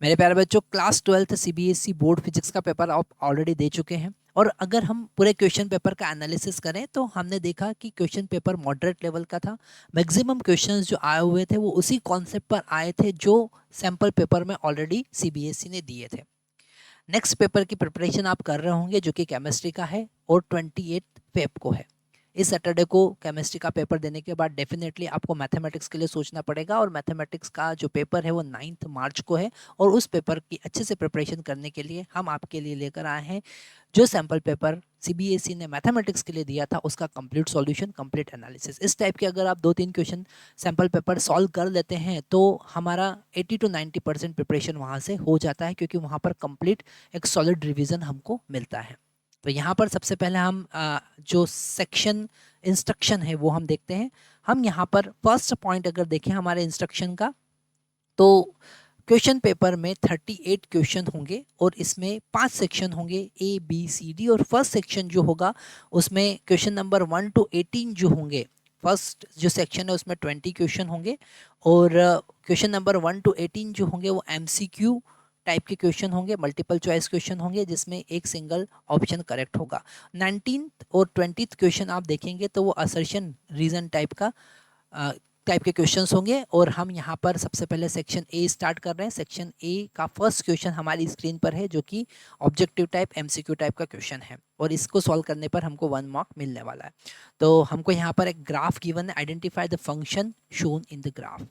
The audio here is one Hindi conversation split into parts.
मेरे प्यारे बच्चों, class 12th CBSE board physics का पेपर आप ऑलरेडी दे चुके हैं। और अगर हम पूरे क्वेश्चन पेपर का एनालिसिस करें तो हमने देखा कि क्वेश्चन पेपर मॉडरेट लेवल का था। मैक्सिमम क्वेश्चंस जो आए हुए थे वो उसी कॉन्सेप्ट पर आए थे जो सैम्पल पेपर में ऑलरेडी सीबीएसई ने दिए थे। नेक्स्ट पेपर की प्रिपरेशन आप कर रहे होंगे जो कि केमिस्ट्री का है और 28 फेब को है। इस सैटरडे को केमिस्ट्री का पेपर देने के बाद डेफिनेटली आपको मैथमेटिक्स के लिए सोचना पड़ेगा, और मैथमेटिक्स का जो पेपर है वो 9 मार्च को है। और उस पेपर की अच्छे से प्रिपरेशन करने के लिए हम आपके लिए लेकर आए हैं जो सैम्पल पेपर सीबीएसई ने मैथमेटिक्स के लिए दिया था उसका कंप्लीट सॉल्यूशन, कंप्लीट एनालिसिस। इस टाइप के अगर आप 2-3 क्वेश्चन सैम्पल पेपर सॉल्व कर लेते हैं तो हमारा 80 to 90% प्रिपरेशन वहाँ से हो जाता है, क्योंकि वहाँ पर कंप्लीट एक सॉलिड रिवीजन हमको मिलता है। तो यहाँ पर सबसे पहले हम जो सेक्शन इंस्ट्रक्शन है वो हम देखते हैं। हम यहाँ पर फर्स्ट पॉइंट अगर देखें हमारे इंस्ट्रक्शन का, तो क्वेश्चन पेपर में 38 क्वेश्चन होंगे और इसमें 5 सेक्शन होंगे A, B, C, D। और फर्स्ट सेक्शन जो होगा उसमें क्वेश्चन नंबर 1 to 18 जो होंगे, फर्स्ट जो सेक्शन है उसमें 20 क्वेश्चन होंगे। और क्वेश्चन नंबर 1 to 18 जो होंगे वो MCQ टाइप के क्वेश्चन होंगे, मल्टीपल चॉइस क्वेश्चन होंगे जिसमें एक सिंगल ऑप्शन करेक्ट होगा। 19th और 20th क्वेश्चन आप देखेंगे तो वो असर्शन रीजन टाइप के क्वेश्चंस होंगे। और हम यहाँ पर सबसे पहले सेक्शन ए स्टार्ट कर रहे हैं। सेक्शन ए का फर्स्ट क्वेश्चन हमारी स्क्रीन पर है जो कि ऑब्जेक्टिव टाइप एमसीक्यू टाइप का क्वेश्चन है, और इसको सॉल्व करने पर हमको 1 मार्क मिलने वाला है। तो हमको यहाँ पर एक ग्राफ गिवन है, identify the function shown in the graph.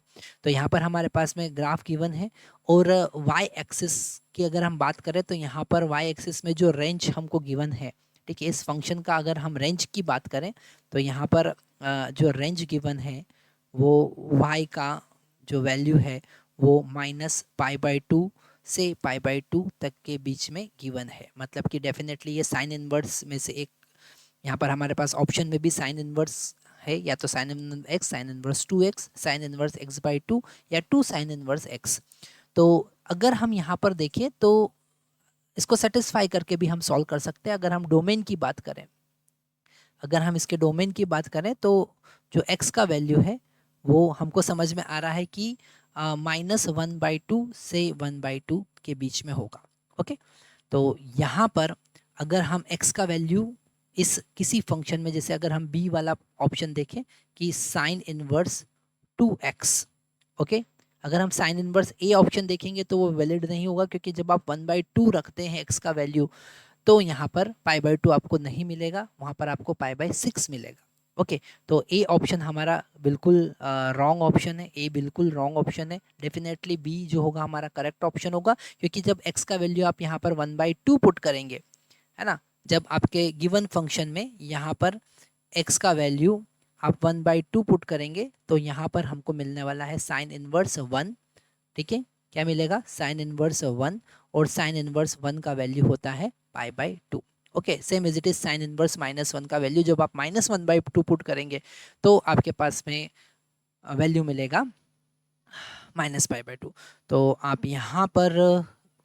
तो यहाँ पर हमारे पास में ग्राफ गिवन है, और वाई एक्सिस की अगर हम बात करें तो यहाँ पर वाई एक्सिस में जो रेंज हमको गिवन है, ठीक है, इस फंक्शन का अगर हम रेंज की बात करें तो यहाँ पर जो रेंज गिवन है वो y का जो वैल्यू है वो -π/2 से π/2 तक के बीच में गिवन है। मतलब कि डेफिनेटली ये साइन इनवर्स में से एक, यहाँ पर हमारे पास ऑप्शन में भी साइन इनवर्स है, या तो sine inverse x, sine inverse 2x, sine inverse x/2 या 2 साइन इनवर्स x। तो अगर हम यहाँ पर देखें तो इसको सेटिस्फाई करके भी हम सॉल्व कर सकते हैं। अगर हम डोमेन की बात करें, अगर हम इसके डोमेन की बात करें तो जो x का वैल्यू है वो हमको समझ में आ रहा है कि -1/2 से 1/2 के बीच में होगा। ओके, तो यहाँ पर अगर हम x का वैल्यू इस किसी फंक्शन में, जैसे अगर हम b वाला ऑप्शन देखें कि साइन इनवर्स 2x, ओके, अगर हम साइन इनवर्स a ऑप्शन देखेंगे तो वो वैलिड नहीं होगा, क्योंकि जब आप 1/2 रखते हैं x का वैल्यू तो यहाँ पर π/2 आपको नहीं मिलेगा, वहाँ पर आपको π/6 मिलेगा। ओके, तो ए ऑप्शन हमारा बिल्कुल रॉन्ग ऑप्शन है, ए बिल्कुल रॉन्ग ऑप्शन है। डेफिनेटली बी जो होगा हमारा करेक्ट ऑप्शन होगा, क्योंकि जब x का वैल्यू आप यहाँ पर 1/2 पुट करेंगे, है ना, जब आपके गिवन फंक्शन में यहाँ पर x का वैल्यू आप 1/2 पुट करेंगे तो यहाँ पर हमको मिलने वाला है साइन इनवर्स 1। ठीक है, क्या मिलेगा? साइन इनवर्स 1, और साइन इनवर्स 1 का वैल्यू होता है π/2। Okay, same as it is sine inverse -1 का वैल्यू जब आप -1/2 पुट करेंगे तो आपके पास में वैल्यू मिलेगा -π/2। तो आप यहाँ पर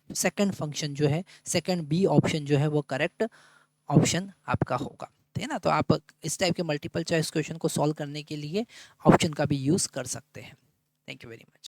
सेकंड फंक्शन जो है, सेकंड बी ऑप्शन जो है वो करेक्ट ऑप्शन आपका होगा, है ना। तो आप इस टाइप के मल्टीपल चॉइस क्वेश्चन को सॉल्व करने के लिए ऑप्शन का भी यूज़ कर सकते हैं। Thank you very much.